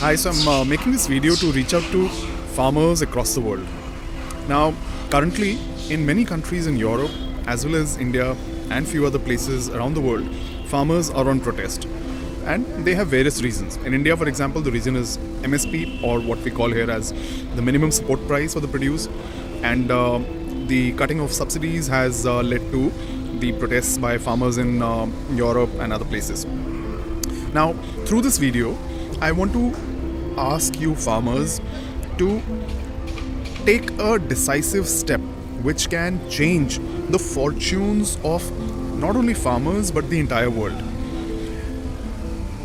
Hi, so I'm making this video to reach out to farmers across the world. Now, currently, in many countries in Europe, as well as India and few other places around the world, farmers are on protest. And they have various reasons. In India, for example, the reason is MSP, or what we call here as the minimum support price for the produce. And the cutting of subsidies has led to the protests by farmers in Europe and other places. Now, through this video, I want to ask you farmers to take a decisive step which can change the fortunes of not only farmers but the entire world.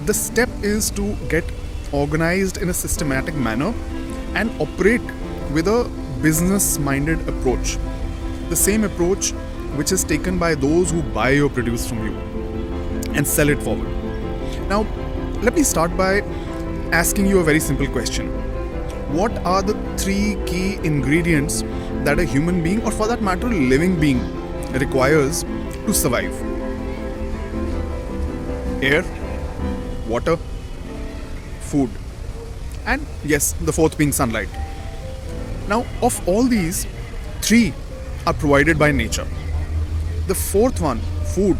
The step is to get organized in a systematic manner and operate with a business minded approach. The same approach which is taken by those who buy your produce from you and sell it forward. Now, let me start by asking you a very simple question. What are the three key ingredients that a human being, or for that matter, a living being, requires to survive? Air, water, food, and yes, the fourth being sunlight. Now, of all these, three are provided by nature. The fourth one, food,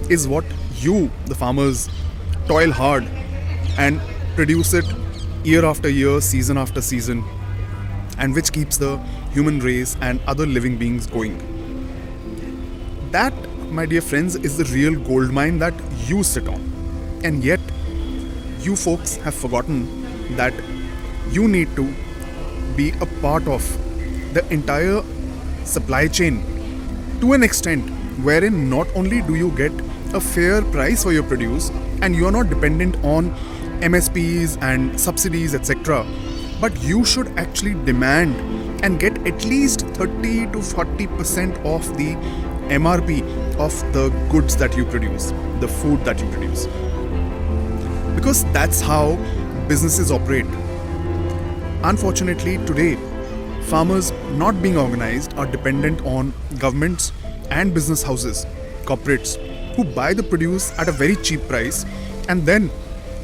is what you, the farmers, toil hard and produce it year after year, season after season, and which keeps the human race and other living beings going. That, my dear friends, is the real gold mine that you sit on. And yet, you folks have forgotten that you need to be a part of the entire supply chain to an extent wherein not only do you get a fair price for your produce and you are not dependent on MSPs and subsidies, etc., but you should actually demand and get at least 30 to 40% of the MRP of the goods that you produce, the food that you produce. Because that's how businesses operate. Unfortunately, today, farmers not being organized are dependent on governments and business houses, corporates, who buy the produce at a very cheap price and then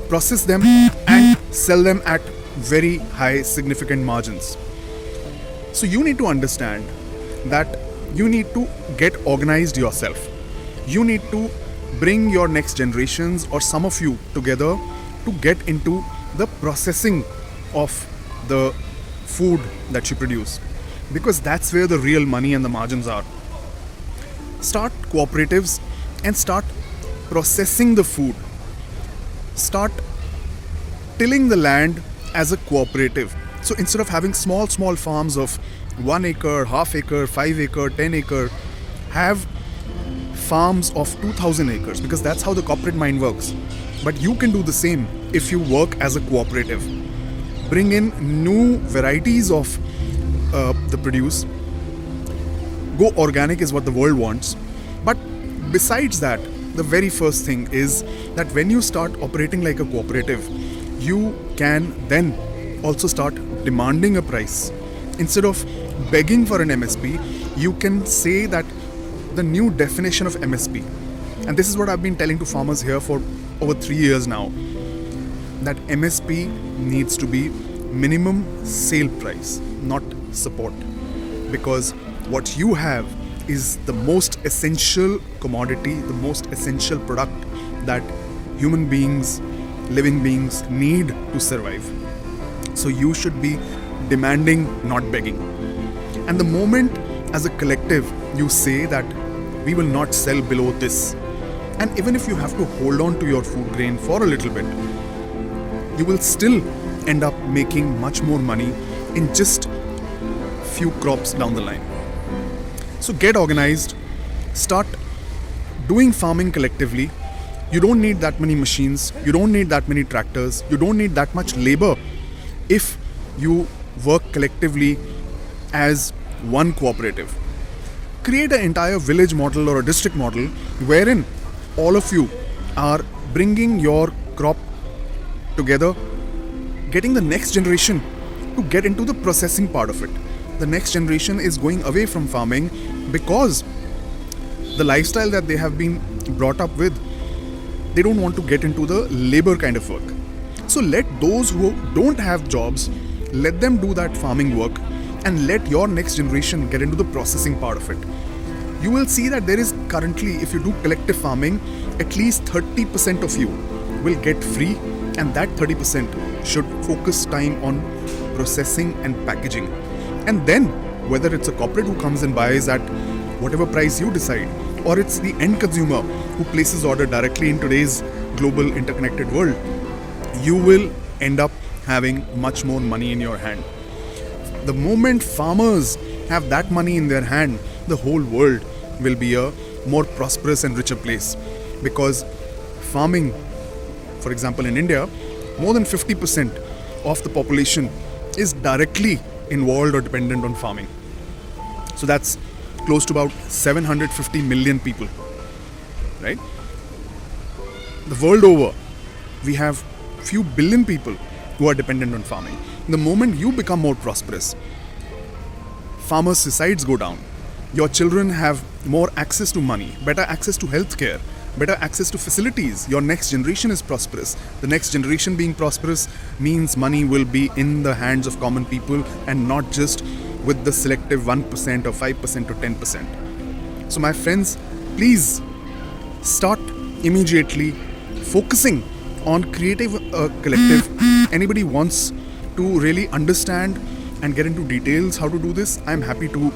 process them and sell them at very high significant margins. So you need to understand that you need to get organized yourself. You need to bring your next generations or some of you together to get into the processing of the food that you produce, because that's where the real money and the margins are. Start cooperatives and start processing the food. Start tilling the land as a cooperative. So instead of having small farms of 1 acre, half acre, 5 acre, 10 acre, have farms of 2,000 acres, because that's how the corporate mind works. But you can do the same if you work as a cooperative. Bring in new varieties of the produce. Go organic is what the world wants. But besides that, the very first thing is that when you start operating like a cooperative, you can then also start demanding a price. Instead of begging for an MSP, you can say that the new definition of MSP, and this is what I've been telling to farmers here for over 3 years now, that MSP needs to be minimum sale price, not support. Because what you have is the most essential commodity, the most essential product that human beings, living beings need to survive. So you should be demanding, not begging. And the moment as a collective you say that we will not sell below this, and even if you have to hold on to your food grain for a little bit, you will still end up making much more money in just few crops down the line. So get organized, start doing farming collectively. You don't need that many machines, you don't need that many tractors, you don't need that much labor if you work collectively as one cooperative. Create an entire village model or a district model wherein all of you are bringing your crop together, getting the next generation to get into the processing part of it. The next generation is going away from farming because the lifestyle that they have been brought up with, they don't want to get into the labor kind of work. So let those who don't have jobs, let them do that farming work, and let your next generation get into the processing part of it. You will see that there is currently, if you do collective farming, at least 30% of you will get free, and that 30% should focus time on processing and packaging. And then, whether it's a corporate who comes and buys at whatever price you decide, or it's the end consumer who places order directly in today's global interconnected world, you will end up having much more money in your hand. The moment farmers have that money in their hand, the whole world will be a more prosperous and richer place. Because farming, for example, in India, more than 50% of the population is directly involved or dependent on farming. So that's close to about 750 million people, right? The world over, we have few billion people who are dependent on farming. The moment you become more prosperous, farmers' suicides go down. Your children have more access to money, better access to healthcare, better access to facilities. Your next generation is prosperous. The next generation being prosperous means money will be in the hands of common people and not just with the selective 1% or 5% or 10%. So my friends, please start immediately focusing on creative collective. Anybody wants to really understand and get into details how to do this, I'm happy to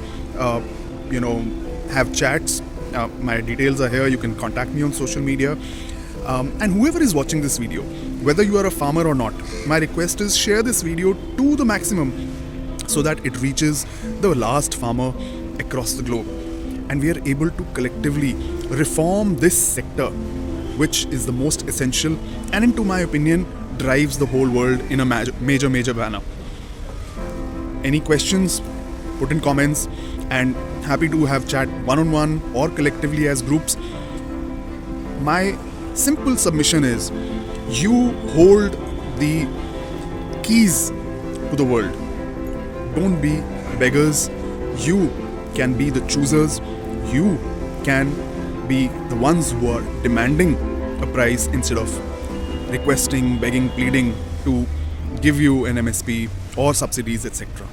have chats. My details are here. You can contact me on social media. And whoever is watching this video, whether you are a farmer or not, my request is share this video to the maximum so that it reaches the last farmer across the globe. And we are able to collectively reform this sector, which is the most essential and, into my opinion, drives the whole world in a major manner. Any questions, put in comments, and happy to have chat one-on-one or collectively as groups. My simple submission is, you hold the keys to the world. Don't be beggars. You can be the choosers. You can be the ones who are demanding a price instead of requesting, begging, pleading to give you an MSP or subsidies, etc.